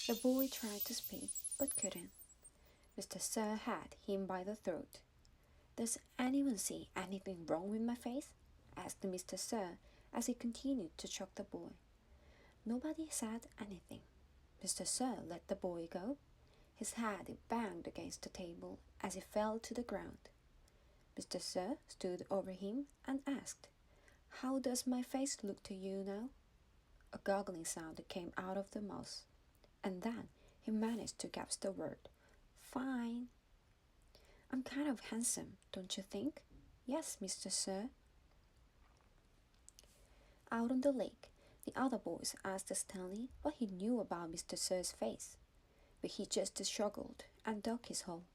The boy tried to speak, but couldn't. Mr. Sir had him by the throat. "Does anyone see anything wrong with my face?" asked Mr. Sir as he continued to choke the boy. Nobody said anything. Mr. Sir let the boy go. His head banged against the table as he fell to the ground. Mr. Sir stood over him and asked, "How does my face look to you now?" A gurgling sound came out of the mouth, and then he managed to gasp the word, "Fine." "I'm kind of handsome, don't you think?" "Yes, Mr. Sir." Out on the lake, the other boys asked Stanley what he knew about Mr. Sir's face, but he just shrugged and dug his hole.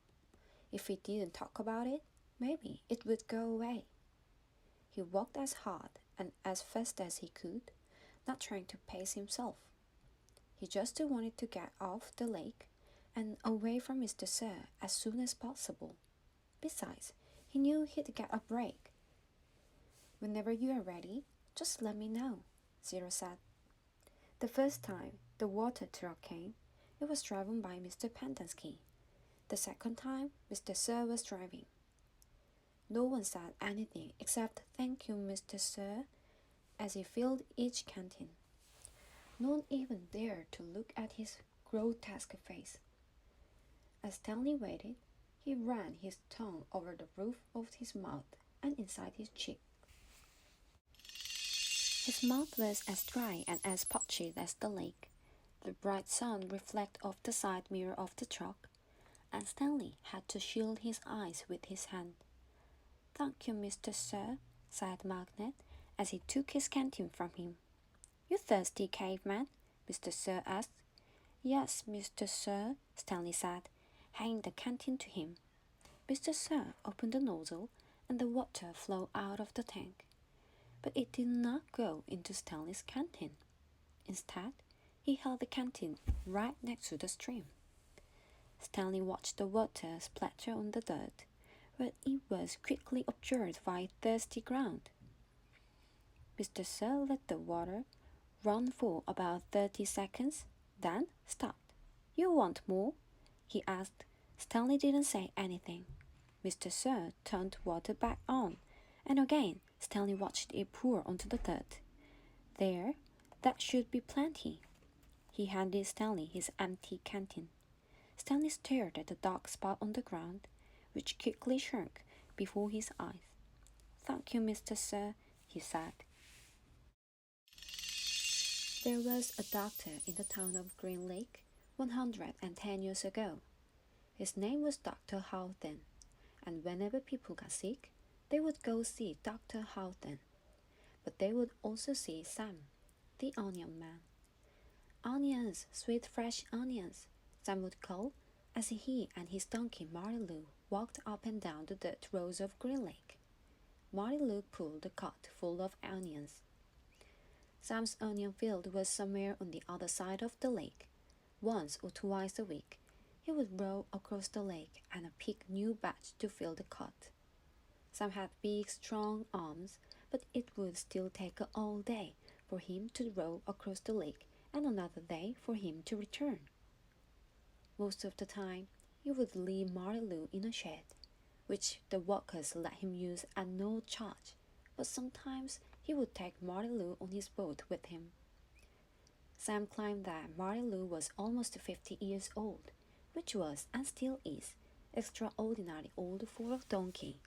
If he didn't talk about it, maybe it would go away. He walked as hard and as fast as he could, not trying to pace himself. He just wanted to get off the lake and away from Mr. Sir as soon as possible. Besides, he knew he'd get a break. "Whenever you are ready, just let me know," Zero said. The first time the water truck came, it was driven by Mr. Pendanski. The second time, Mr. Sir was driving. No one said anything except "Thank you, Mr. Sir," as he filled each canteen. No one even dared to look at his grotesque face. As Stanley waited, he ran his tongue over the roof of his mouth and inside his cheek. His mouth was as dry and as parched as the lake. The bright sun reflected off the side mirror of the truck, and Stanley had to shield his eyes with his hand. "Thank you, Mr. Sir," said Magnet as he took his canteen from him. "You thirsty, caveman?" Mr. Sir asked. "Yes, Mr. Sir," Stanley said, handing the canteen to him. Mr. Sir opened the nozzle, and the water flowed out of the tank. But it did not go into Stanley's canteen. Instead, he held the canteen right next to the stream. Stanley watched the water splatter on the dirt, but it was quickly absorbed by thirsty ground. Mr. Sir let the water run for about 30 seconds, then stopped. "You want more?" he asked. Stanley didn't say anything. Mr. Sir turned the water back on, and again Stanley watched it pour onto the dirt. "There, that should be plenty." He handed Stanley his empty canteen. Stanley stared at the dark spot on the ground, which quickly shrunk before his eyes. "Thank you, Mr. Sir," he said. There was a doctor in the town of Green Lake 110 years ago. His name was Dr. Houghton, and whenever people got sick, they would go see Dr. Houghton. But they would also see Sam, the onion man. "Onions, sweet fresh onions," Sam would call as he and his donkey Marty-Lou walked up and down the dirt roads of Green Lake. Marty-Lou pulled the cart full of onions. Sam's onion field was somewhere on the other side of the lake. Once or twice a week, he would row across the lake and pick new batch to fill the cart. Sam had big, strong arms, but it would still take all day for him to row across the lake and another day for him to return. Most of the time, he would leave Marty-Lou in a shed, which the workers let him use at no charge, but sometimes he would take Marty-Lou on his boat with him. Sam claimed that Marty-Lou was almost 50 years old, which was, and still is, extraordinarily old for a donkey.